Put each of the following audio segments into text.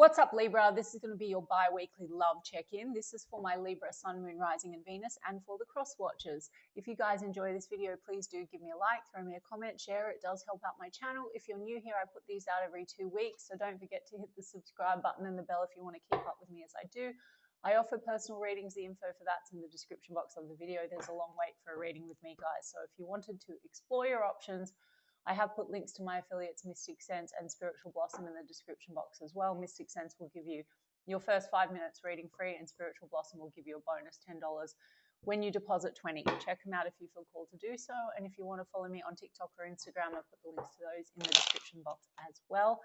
What's up, Libra? This is going to be your bi-weekly love check-in. This is for my Libra, Sun, Moon, Rising and Venus, and for the cross watchers. If you guys enjoy this video, please do give me a like, throw me a comment, share. It does help out my channel. If you're new here, I put these out every 2 weeks, so don't forget to hit the subscribe button and the bell if you want to keep up with me as I do. I offer personal readings. The info for that's in the description box of the video. There's a long wait for a reading with me, guys. So if you wanted to explore your options, I have put links to my affiliates Mystic Sense and Spiritual Blossom in the description box as well. Mystic Sense will give you your first 5 minutes reading free, and Spiritual Blossom will give you a bonus $10 when you deposit $20. Check them out if you feel called to do so. And if you want to follow me on TikTok or Instagram, I've put the links to those in the description box as well.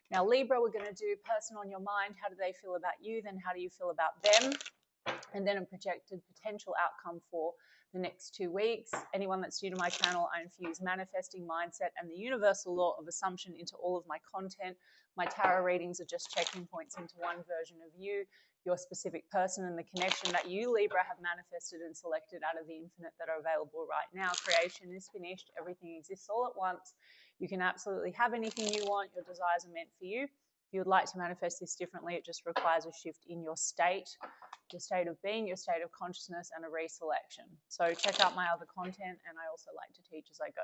Now, Libra, we're going to do person on your mind. How do they feel about you? Then how do you feel about them? And then a projected potential outcome for the next 2 weeks. Anyone that's new to my channel, I infuse manifesting mindset and the universal law of assumption into all of my content. My tarot readings are just checking points into one version of you, your specific person, and the connection that you, Libra, have manifested and selected out of the infinite that are available right now. Creation is finished. Everything exists all at once. You can absolutely have anything you want. Your desires are meant for you. If you would like to manifest this differently, it just requires a shift in your state of being, your state of consciousness, and a reselection. So check out my other content, and I also like to teach as I go.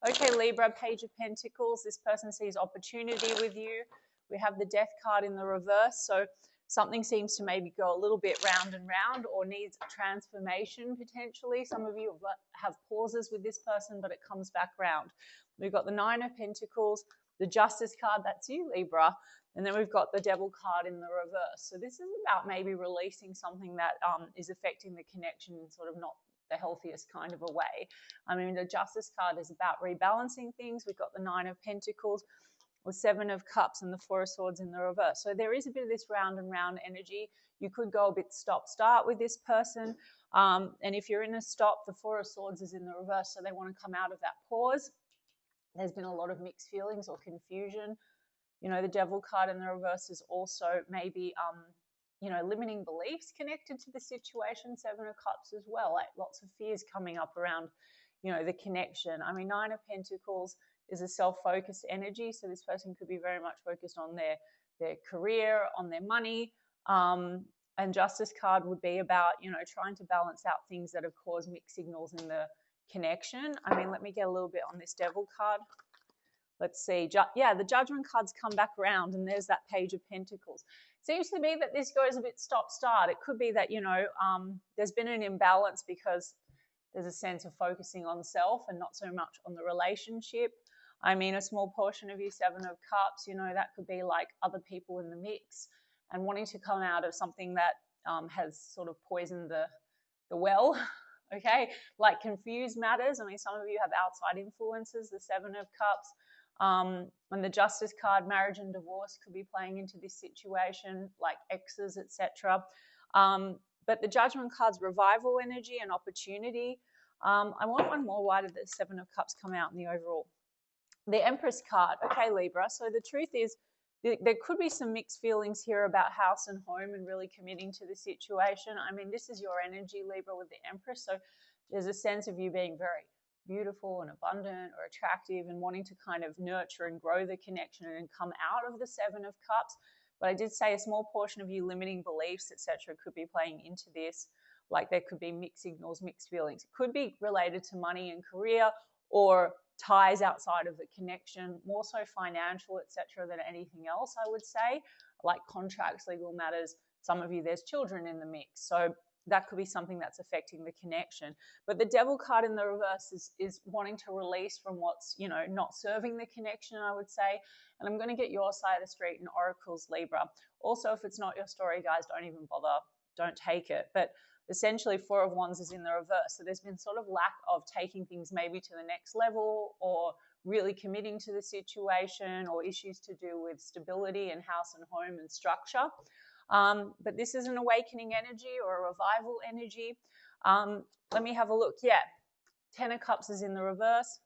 Okay, Libra, Page of Pentacles. This person sees opportunity with you. We have the Death card in the reverse. So something seems to maybe go a little bit round and round or needs transformation potentially. Some of you have pauses with this person, but it comes back round. We've got the Nine of Pentacles, the Justice card, that's you, Libra. And then we've got the Devil card in the reverse. So this is about maybe releasing something that is affecting the connection in sort of not the healthiest kind of a way. I mean, the Justice card is about rebalancing things. We've got the Nine of Pentacles, the Seven of Cups, and the Four of Swords in the reverse. So there is a bit of this round and round energy. You could go a bit stop-start with this person. And if you're in a stop, the Four of Swords is in the reverse. So they want to come out of that pause. There's been a lot of mixed feelings or confusion. You know, the Devil card in the reverse is also maybe, limiting beliefs connected to the situation. Seven of Cups as well, like lots of fears coming up around, the connection. I mean, Nine of Pentacles is a self-focused energy. So this person could be very much focused on their career, on their money. And Justice card would be about, trying to balance out things that have caused mixed signals in the connection. I mean, let me get a little bit on this Devil card. Let's see. The Judgment cards come back around, and there's that Page of Pentacles. Seems to be that this goes a bit stop-start. It could be that, there's been an imbalance because there's a sense of focusing on self and not so much on the relationship. I mean, a small portion of you, Seven of Cups, that could be like other people in the mix and wanting to come out of something that has sort of poisoned the well. Okay, like confused matters. I mean, some of you have outside influences, the Seven of Cups. And the Justice card, marriage and divorce could be playing into this situation, like exes, etc. But the Judgment card's revival energy and opportunity. I want one more. Why did the Seven of Cups come out in the overall? The Empress card. Okay, Libra. So the truth is, there could be some mixed feelings here about house and home and really committing to the situation. I mean, this is your energy, Libra, with the Empress. So there's a sense of you being very beautiful and abundant or attractive and wanting to kind of nurture and grow the connection and come out of the Seven of Cups. But I did say a small portion of you limiting beliefs, etc., could be playing into this. Like there could be mixed signals, mixed feelings. It could be related to money and career or ties outside of the connection, more so financial, etc., than anything else, I would say, like contracts, legal matters. Some of you, there's children in the mix. So that could be something that's affecting the connection. But the Devil card in the reverse is wanting to release from what's, not serving the connection, I would say. And I'm going to get your side of the street in Oracles, Libra. Also, if it's not your story, guys, don't even bother. Don't take it. But essentially, Four of Wands is in the reverse. So there's been sort of lack of taking things maybe to the next level or really committing to the situation or issues to do with stability and house and home and structure. But this is an awakening energy or a revival energy. Let me have a look. Yeah, Ten of Cups is in the reverse.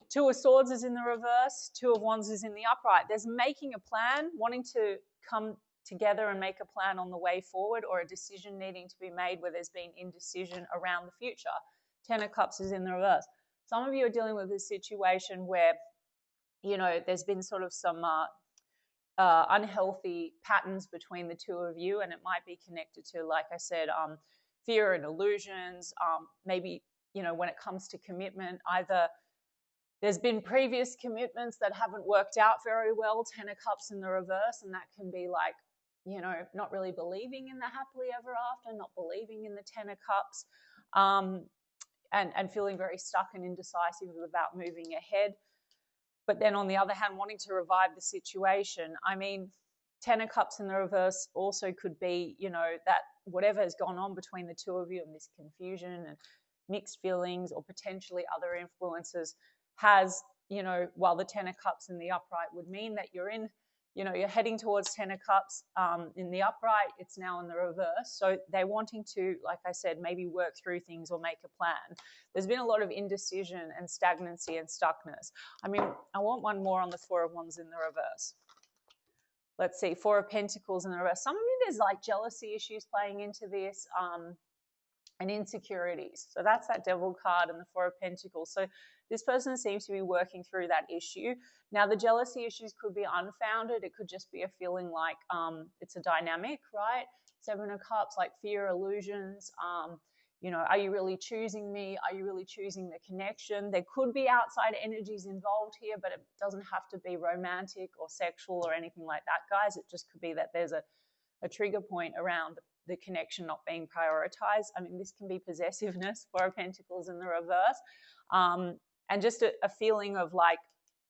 Two of Swords is in the reverse. Two of Wands is in the upright. There's making a plan, wanting to come together and make a plan on the way forward, or a decision needing to be made where there's been indecision around the future. Ten of Cups is in the reverse. Some of you are dealing with a situation where, there's been sort of some unhealthy patterns between the two of you, and it might be connected to, like I said, fear and illusions. Maybe, you know, when it comes to commitment, either there's been previous commitments that haven't worked out very well, 10 of Cups in the reverse, and that can be like, you know, not really believing in the happily ever after, not believing in the 10 of Cups, and feeling very stuck and indecisive about moving ahead. But then on the other hand, wanting to revive the situation. I mean, 10 of Cups in the reverse also could be, you know, that whatever has gone on between the two of you and this confusion and mixed feelings or potentially other influences has, you know, while the 10 of Cups in the upright would mean that you're in, you know, you're heading towards 10 of Cups in the upright, it's now in the reverse. So they're wanting to, like I said, maybe work through things or make a plan. There's been a lot of indecision and stagnancy and stuckness. I mean, I want one more on the Four of Wands in the reverse. Let's see, Four of Pentacles in the reverse. Some of you, there's like jealousy issues playing into this, and insecurities. So that's that Devil card and the Four of Pentacles. So this person seems to be working through that issue. Now, the jealousy issues could be unfounded. It could just be a feeling like it's a dynamic, right? Seven of Cups, like fear, illusions. You know, are you really choosing me? Are you really choosing the connection? There could be outside energies involved here, but it doesn't have to be romantic or sexual or anything like that, guys. It just could be that there's a trigger point around the connection not being prioritized. I mean, this can be possessiveness, Four of Pentacles in the reverse, and just a feeling of like,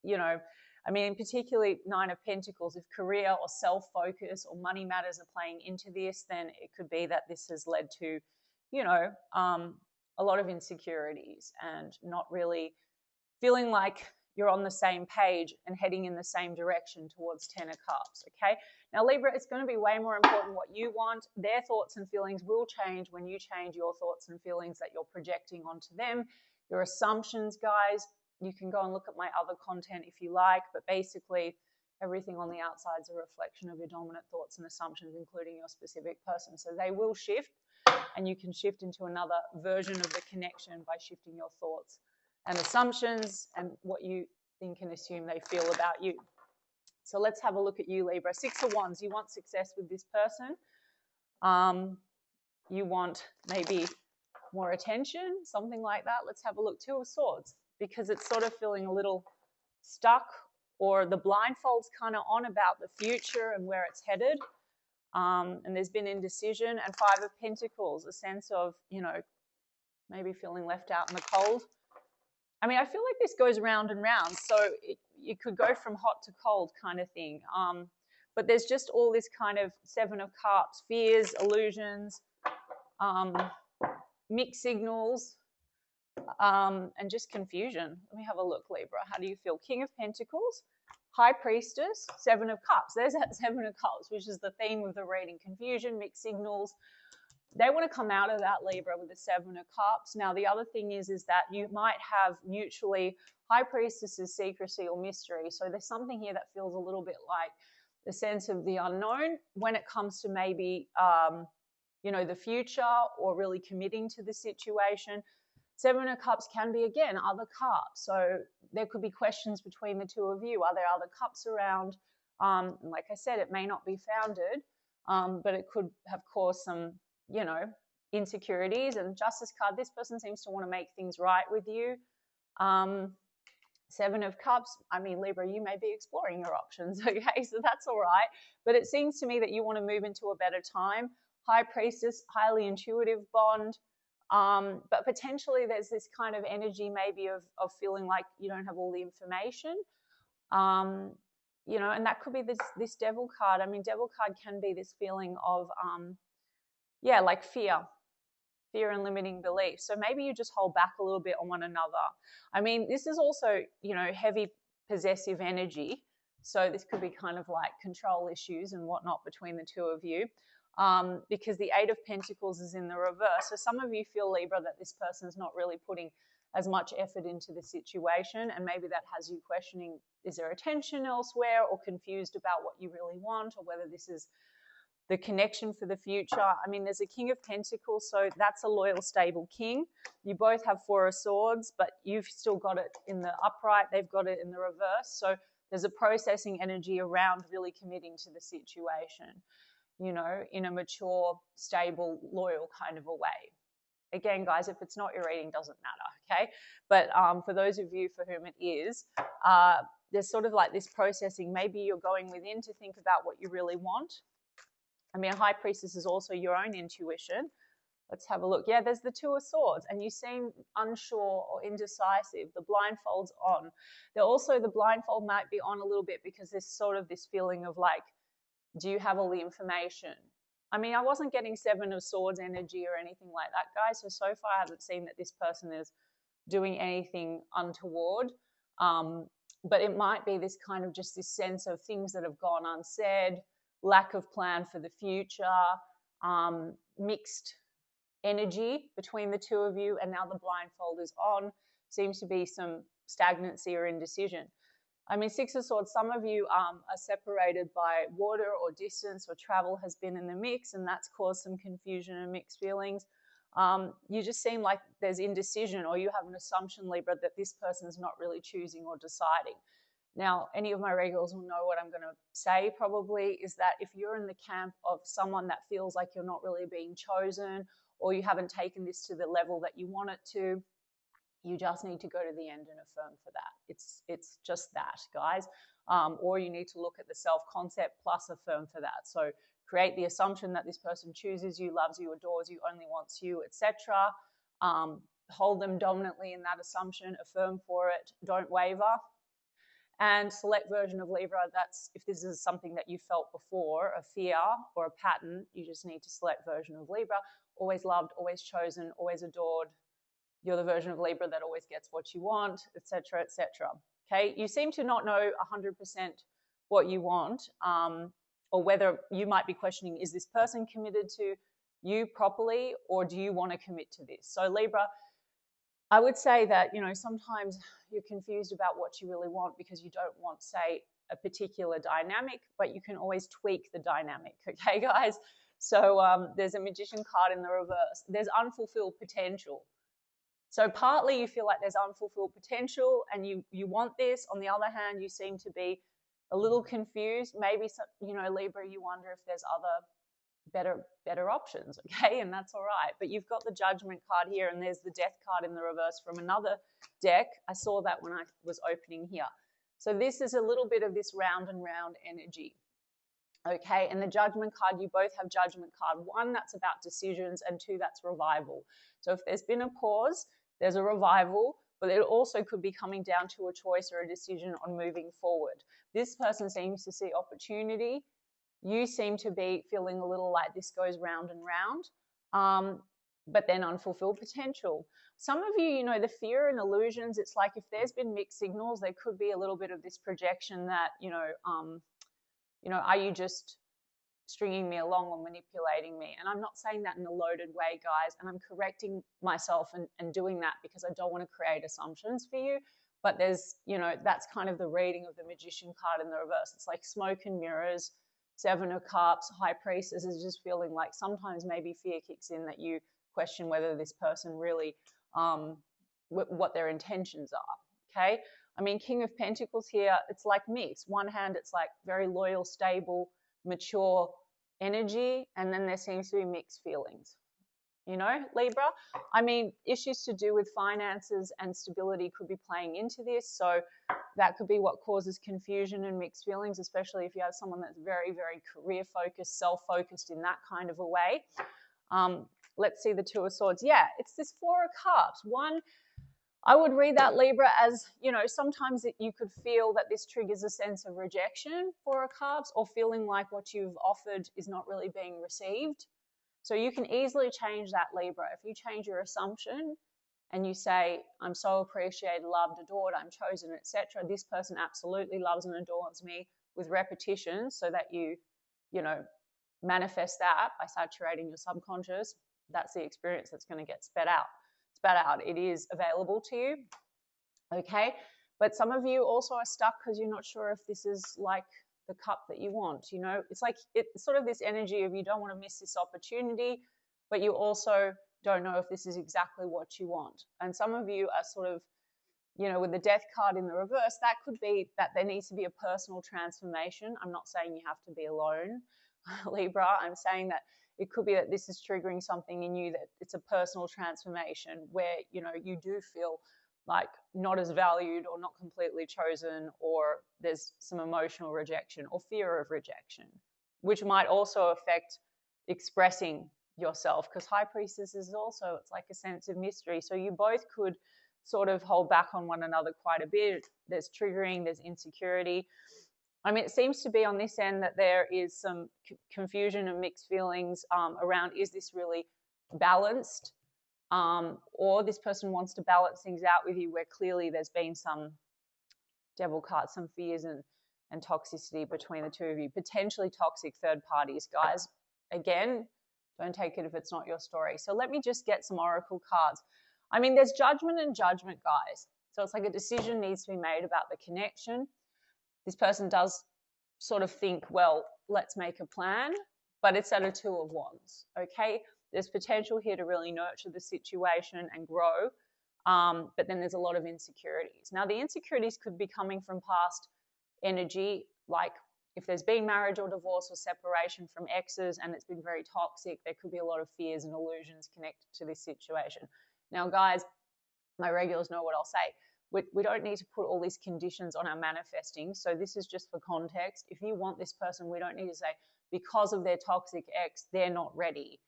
you know, I mean, particularly Nine of Pentacles, if career or self-focus or money matters are playing into this, then it could be that this has led to, you know, a lot of insecurities and not really feeling like you're on the same page and heading in the same direction towards 10 of Cups, okay? Now, Libra, it's going to be way more important what you want. Their thoughts and feelings will change when you change your thoughts and feelings that you're projecting onto them. Your assumptions, guys, you can go and look at my other content if you like, but basically everything on the outside is a reflection of your dominant thoughts and assumptions, including your specific person. So they will shift, and you can shift into another version of the connection by shifting your thoughts and assumptions and what you think and assume they feel about you. So let's have a look at you, Libra. Six of Wands, you want success with this person. You want maybe more attention, something like that. Let's have a look. Two of Swords, because it's sort of feeling a little stuck, or the blindfold's kind of on about the future and where it's headed. And there's been indecision. And Five of Pentacles, a sense of, you know, maybe feeling left out in the cold. I mean, I feel like this goes round and round, so it could go from hot to cold kind of thing. But there's just all this kind of Seven of Cups, fears, illusions, mixed signals, and just confusion. Let me have a look, Libra. How do you feel? King of Pentacles, High Priestess, Seven of Cups. There's that Seven of Cups, which is the theme of the reading. Confusion, mixed signals. They want to come out of that, Libra, with the Seven of Cups. Now, the other thing is that you might have mutually High Priestess's secrecy or mystery. So there's something here that feels a little bit like the sense of the unknown when it comes to maybe, you know, the future or really committing to the situation. Seven of Cups can be, again, other cups. So there could be questions between the two of you. Are there other cups around? Like I said, it may not be founded, but it could have caused some, you know, insecurities. And Justice card, this person seems to want to make things right with you. Seven of Cups, I mean, Libra, you may be exploring your options, okay? So that's all right. But it seems to me that you want to move into a better time. High Priestess, highly intuitive bond. But potentially there's this kind of energy maybe of feeling like you don't have all the information. You know, and that could be this Devil card. I mean, Devil card can be this feeling of, yeah, like fear and limiting beliefs. So maybe you just hold back a little bit on one another. I mean, this is also, you know, heavy possessive energy. So this could be kind of like control issues and whatnot between the two of you. Because the Eight of Pentacles is in the reverse. So some of you feel, Libra, that this person's not really putting as much effort into the situation, and maybe that has you questioning, is there attention elsewhere, or confused about what you really want, or whether this is the connection for the future. I mean, there's a King of Pentacles, so that's a loyal, stable king. You both have Four of Swords, but you've still got it in the upright. They've got it in the reverse. So There's a processing energy around really committing to the situation, you know, in a mature, stable, loyal kind of a way. Again, guys, if it's not your reading, doesn't matter, okay? But for those of you for whom it is, there's sort of like this processing. Maybe you're going within to think about what you really want. I mean, a High Priestess is also your own intuition. Let's have a look. Yeah, there's the Two of Swords, and you seem unsure or indecisive. The blindfold's on. The blindfold might be on a little bit because there's sort of this feeling of like, do you have all the information? I mean, I wasn't getting Seven of Swords energy or anything like that, guys. So far I haven't seen that this person is doing anything untoward. But it might be this kind of just this sense of things that have gone unsaid, lack of plan for the future, mixed energy between the two of you, and now the blindfold is on. Seems to be some stagnancy or indecision. I mean, Six of Swords, some of you are separated by water or distance, or travel has been in the mix, and that's caused some confusion and mixed feelings. You just seem like there's indecision, or you have an assumption, Libra, that this person is not really choosing or deciding. Now, any of my regulars will know what I'm going to say probably, is that if you're in the camp of someone that feels like you're not really being chosen, or you haven't taken this to the level that you want it to, you just need to go to the end and affirm for that. It's just that, guys. Or you need to look at the self-concept plus affirm for that. So create the assumption that this person chooses you, loves you, adores you, only wants you, etc. Hold them dominantly in that assumption, affirm for it, don't waver. And select version of Libra, that's if this is something that you felt before, a fear or a pattern, you just need to select version of Libra. Always loved, always chosen, always adored. You're the version of Libra that always gets what you want, etc., etc. Okay, you seem to not know 100% what you want, or whether you might be questioning, is this person committed to you properly, or do you want to commit to this? So Libra, I would say that, you know, sometimes you're confused about what you really want because you don't want, say, a particular dynamic, but you can always tweak the dynamic, okay, guys? So there's a Magician card in the reverse. There's unfulfilled potential. So partly you feel like there's unfulfilled potential and you want this. On the other hand, you seem to be a little confused. Maybe, you know, Libra, you wonder if there's other better options, okay? And that's all right. But you've got the Judgment card here, and there's the Death card in the reverse from another deck. I saw that when I was opening here. So this is a little bit of this round and round energy. Okay, and the Judgment card, you both have Judgment card. One, that's about decisions, and two, that's revival. So if there's been a pause, there's a revival, but it also could be coming down to a choice or a decision on moving forward. This person seems to see opportunity. You seem to be feeling a little like this goes round and round, but then unfulfilled potential. Some of you, you know, the fear and illusions, it's like if there's been mixed signals, there could be a little bit of this projection that, you know, are you just stringing me along or manipulating me? And I'm not saying that in a loaded way, guys, and I'm correcting myself and doing that because I don't want to create assumptions for you. But there's, you know, that's kind of the reading of the Magician card in the reverse. It's like smoke and mirrors. Seven of Cups, High Priestess is just feeling like sometimes maybe fear kicks in that you question whether this person really, what their intentions are, okay? I mean, King of Pentacles here, it's like mixed. One hand, it's like very loyal, stable, mature energy, and then there seems to be mixed feelings. You know, Libra, I mean, issues to do with finances and stability could be playing into this. So that could be what causes confusion and mixed feelings, especially if you have someone that's very, very career-focused, self-focused in that kind of a way. Let's see the Two of Swords. Yeah, it's this Four of Cups. One, I would read that, Libra, as, you know, sometimes you could feel that this triggers a sense of rejection, Four of Cups, or feeling like what you've offered is not really being received. So you can easily change that, Libra. If you change your assumption and you say, I'm so appreciated, loved, adored, I'm chosen, etc., this person absolutely loves and adores me, with repetition, so that you know, manifest that by saturating your subconscious. That's the experience that's going to get spat out. It is available to you, okay? But some of you also are stuck because you're not sure if this is like the cup that you want, you know? It's like, it's sort of this energy of you don't want to miss this opportunity, but you also don't know if this is exactly what you want. And some of you are sort of You know, with the death card in the reverse, that could be that there needs to be a personal transformation. I'm not saying you have to be alone, Libra. I'm saying that it could be that this is triggering something in you, that it's a personal transformation where, you know, you do feel like not as valued or not completely chosen, or there's some emotional rejection or fear of rejection, which might also affect expressing yourself, because High Priestess is also, it's like a sense of mystery. So you both could sort of hold back on one another quite a bit. There's triggering, there's insecurity. I mean, it seems to be on this end that there is some confusion and mixed feelings around, is this really balanced? Or this person wants to balance things out with you, where clearly there's been some devil cards, some fears and toxicity between the two of you. Potentially toxic third parties, guys. Again, don't take it if it's not your story. So let me just get some oracle cards. I mean, there's judgment and judgment, guys. So it's like a decision needs to be made about the connection. This person does sort of think, well, let's make a plan, but it's at a 2 of Wands, okay? There's potential here to really nurture the situation and grow, but then there's a lot of insecurities. Now, the insecurities could be coming from past energy, like if there's been marriage or divorce or separation from exes and it's been very toxic, there could be a lot of fears and illusions connected to this situation. Now, guys, my regulars know what I'll say. We don't need to put all these conditions on our manifesting. So this is just for context. If you want this person, we don't need to say, because of their toxic ex, they're not ready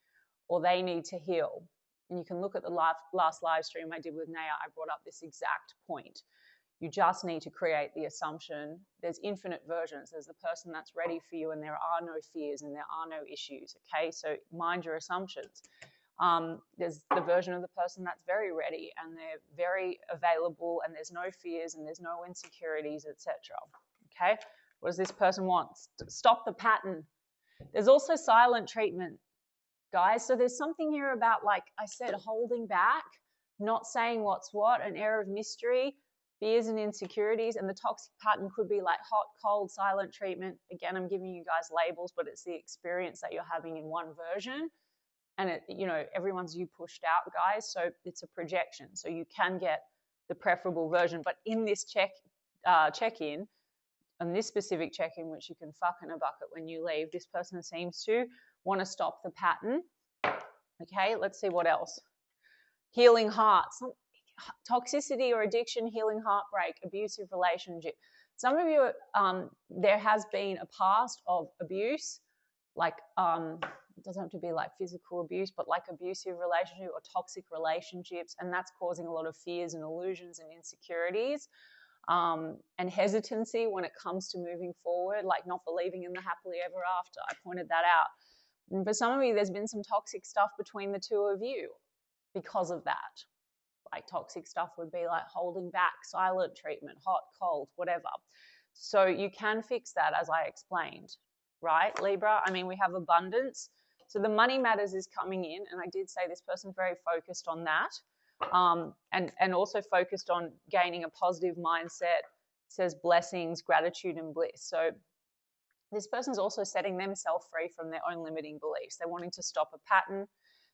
or they need to heal. And you can look at the last live stream I did with Naya. I brought up this exact point. You just need to create the assumption. There's infinite versions. There's the person that's ready for you and there are no fears and there are no issues, okay? So mind your assumptions. There's the version of the person that's very ready and they're very available and there's no fears and there's no insecurities, etc. Okay, what does this person want? Stop the pattern. There's also silent treatment, guys. So there's something here about, like I said, holding back, not saying what's what, an air of mystery, fears and insecurities. And the toxic pattern could be like hot, cold, silent treatment. Again, I'm giving you guys labels, but it's the experience that you're having in one version. And it, you know, everyone's you pushed out, guys. So it's a projection. So you can get the preferable version. But in this check-in, on this specific check-in, which you can fuck in a bucket when you leave, this person seems to want to stop the pattern. Okay, let's see what else. Healing hearts. Toxicity or addiction, healing heartbreak, abusive relationship. Some of you, there has been a past of abuse, like it doesn't have to be like physical abuse, but like abusive relationship or toxic relationships, and that's causing a lot of fears and illusions and insecurities and hesitancy when it comes to moving forward, like not believing in the happily ever after. I pointed that out. And for some of you, there's been some toxic stuff between the two of you because of that. Like toxic stuff would be like holding back, silent treatment, hot, cold, whatever. So you can fix that, as I explained, right, Libra? I mean, we have abundance. So the money matters is coming in, and I did say this person's very focused on that, and also focused on gaining a positive mindset. It says blessings, gratitude, and bliss. So this person's also setting themselves free from their own limiting beliefs. They're wanting to stop a pattern.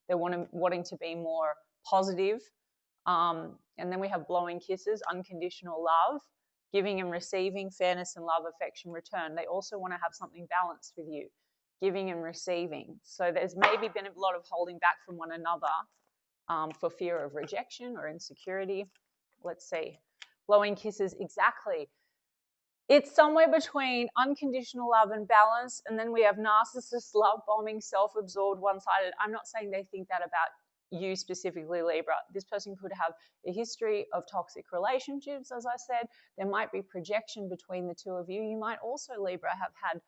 They're wanting to be more positive. And then we have blowing kisses, unconditional love, giving and receiving, fairness and love, affection, return. They also want to have something balanced with you, giving and receiving. So there's maybe been a lot of holding back from one another for fear of rejection or insecurity. Let's see. Blowing kisses, exactly. It's somewhere between unconditional love and balance, and then we have narcissist, love bombing, self-absorbed, one-sided. I'm not saying they think that about you specifically, Libra. This person could have a history of toxic relationships, as I said. There might be projection between the two of you. You might also, Libra, have had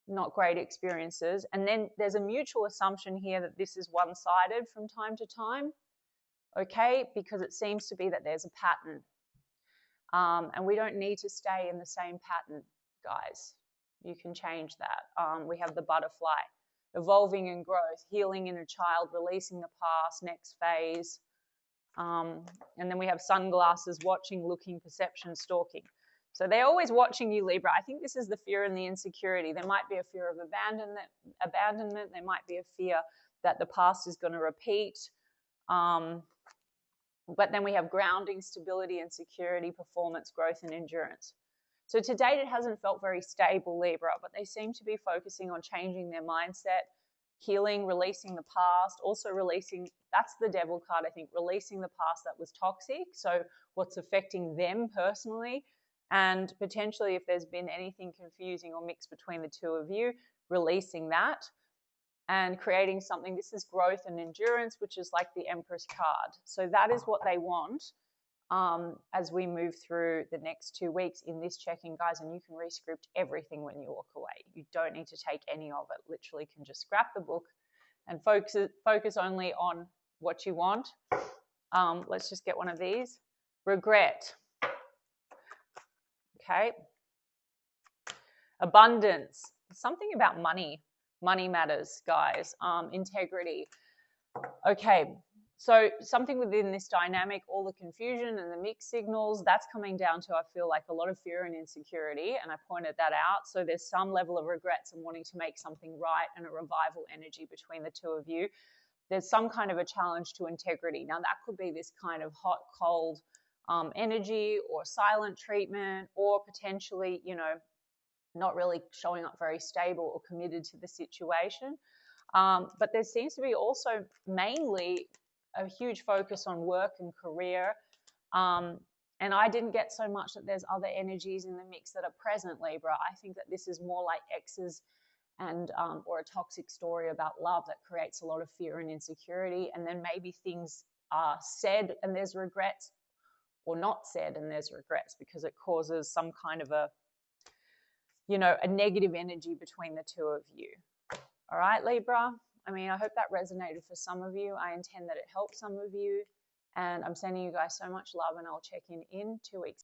not great experiences. And then there's a mutual assumption here that this is one-sided from time to time, okay, because it seems to be that there's a pattern. And we don't need to stay in the same pattern, guys. You can change that. We have the butterfly. Evolving and growth, healing inner child, releasing the past, next phase. And then we have sunglasses, watching, looking, perception, stalking. So they're always watching you, Libra. I think this is the fear and the insecurity. There might be a fear of abandonment. There might be a fear that the past is going to repeat. But then we have grounding, stability and security, performance, growth and endurance. So to date, it hasn't felt very stable, Libra, but they seem to be focusing on changing their mindset, healing, releasing the past, also releasing, that's the devil card, I think, releasing the past that was toxic. So what's affecting them personally, and potentially if there's been anything confusing or mixed between the two of you, releasing that and creating something. This is growth and endurance, which is like the Empress card. So that is what they want as we move through the next 2 weeks in this check-in, guys. And you can rescript everything when you walk away. You don't need to take any of it. Literally can just scrap the book and focus only on what you want. Let's just get one of these. Regret. Okay. Abundance. Something about money. Money matters, guys. Integrity. Okay, so something within this dynamic, all the confusion and the mixed signals, that's coming down to, I feel like, a lot of fear and insecurity, and I pointed that out. So there's some level of regrets and wanting to make something right and a revival energy between the two of you. There's some kind of a challenge to integrity. Now, that could be this kind of hot, cold energy or silent treatment, or potentially, you know, not really showing up very stable or committed to the situation. But there seems to be also mainly a huge focus on work and career. And I didn't get so much that there's other energies in the mix that are present, Libra. I think that this is more like exes and or a toxic story about love that creates a lot of fear and insecurity. And then maybe things are said and there's regrets, or not said and there's regrets, because it causes some kind of a, you know, a negative energy between the two of you. All right, Libra. I mean, I hope that resonated for some of you. I intend that it helped some of you. And I'm sending you guys so much love, and I'll check in 2 weeks.